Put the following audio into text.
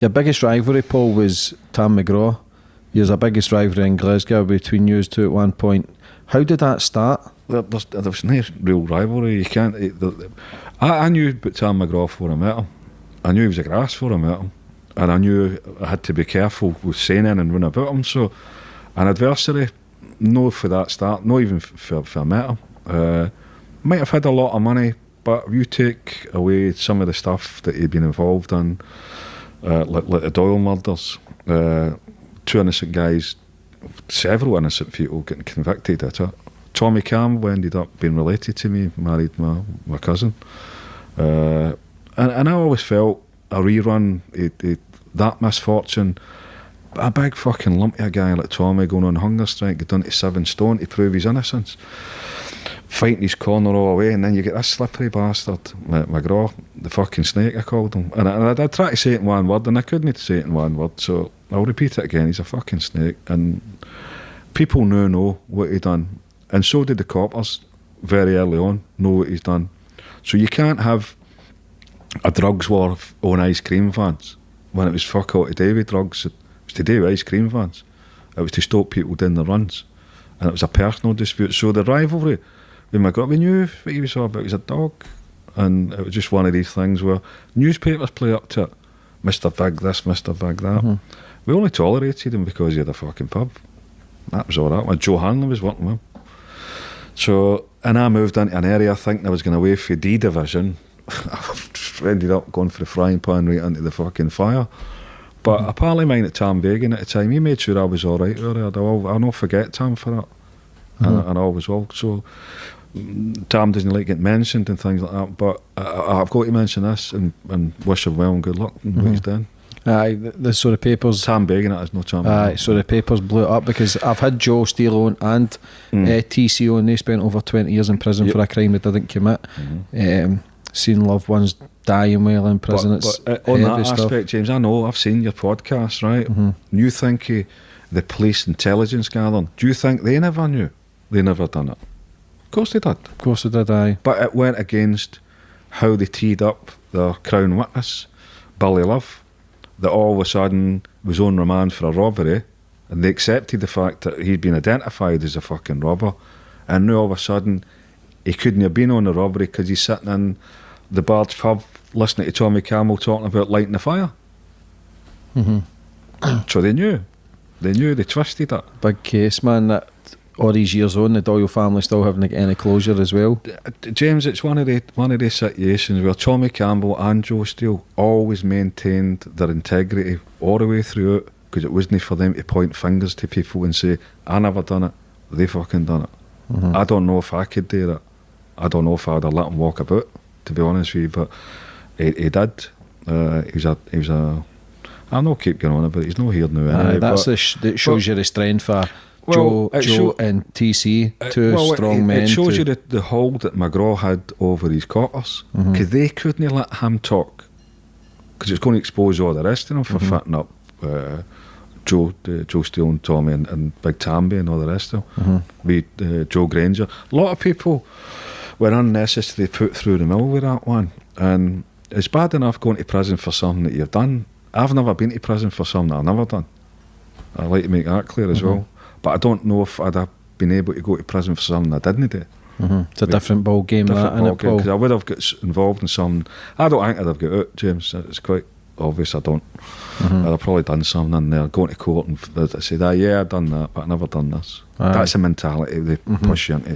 Your biggest rivalry, Paul, was Tam McGraw. There's a biggest rivalry in Glasgow between you two at one point. How did that start? There was no real rivalry. You can't. I knew about Tam McGraw before I met him. I knew he was a grass before I met him, and I knew I had to be careful with saying anything and run about him. So, an adversary, no for that start, not even for I met him. Might have had a lot of money, but if you take away some of the stuff that he'd been involved in, like the Doyle murders, 2 innocent guys, several innocent people getting convicted at it. Tommy Campbell ended up being related to me, married my cousin. And I always felt a rerun, that misfortune, a big fucking lumpy guy like Tommy going on hunger strike, get down to 7 stone to prove his innocence, fighting his corner all the way, and then you get this slippery bastard, McGraw, the fucking snake I called him. And I tried to say it in one word, and I couldn't say it in one word, so I'll repeat it again. He's a fucking snake, and people know what he done, and so did the coppers very early on, know what he's done. So you can't have a drugs war on ice cream vans when it was fuck all to do with drugs. It was to do with ice cream vans. It was to stop people doing the runs, and it was a personal dispute. So the rivalry with McGraw, we knew what he was all about. He was a dog, and it was just one of these things where newspapers play up to it. Mr. Big this, Mr. Big that. Mm-hmm. We only tolerated him because he had a fucking pub. That was all right. When Joe Hanlon was working with him. So, and I moved into an area thinking I was going away for D division. I ended up going for the frying pan right into the fucking fire. But apparently mine at Tam Bagan at the time, he made sure I was alright with it. I'll not forget Tam for that. And I always will. So Tam doesn't like getting mentioned and things like that, but I've got to mention this and wish him well and good luck in what he's done. Aye, the sort of papers. Tam Bagan, it is no Tam. Aye, so the papers blew it up because I've had Joe Steele on and TCO, and they spent over 20 years in prison for a crime they didn't commit. Seen loved ones dying while in prison. But on that aspect, James, I know I've seen your podcast, right? You think the police intelligence gathering, do you think they never knew? They never done it. Of course they did. Of course they did, aye. But it went against how they teed up their crown witness, Billy Love, that all of a sudden was on remand for a robbery, and they accepted the fact that he'd been identified as a fucking robber, and now all of a sudden he couldn't have been on the robbery because he's sitting in the Bard's pub listening to Tommy Campbell talking about lighting the fire. So they knew, they twisted it. Big case, man. That all these years on, the Doyle family still haven't got any closure as well. James, it's one of the situations where Tommy Campbell and Joe Steele always maintained their integrity all the way through it, because it wasn't for them to point fingers to people and say, I never done it, they fucking done it. I don't know if I could do that. I don't know if I'd have let him walk about, to be honest with you, but he did. He was a I'll not keep going on about it, he's not here now anyway. That shows you the strength for Joe and TC, strong men. It shows you the hold that McGraw had over his coppers, because they couldn't let him talk, because it's going to expose all the rest of them for fitting up Joe Steele and Tommy and Big Tamby and all the rest of them. Joe Granger. A lot of people were unnecessarily put through the mill with that one, and it's bad enough going to prison for something that you've done. I've never been to prison for something that I've never done. I like to make that clear as well. But I don't know if I'd have been able to go to prison for something I didn't do. It's a different ball game, because I would have got involved in something. I don't think I'd have got out, James. It's quite obvious I don't. I'd have probably done something in there, going to court and they'd say, yeah, I've done that, but I've never done this. That's the mentality they push you into.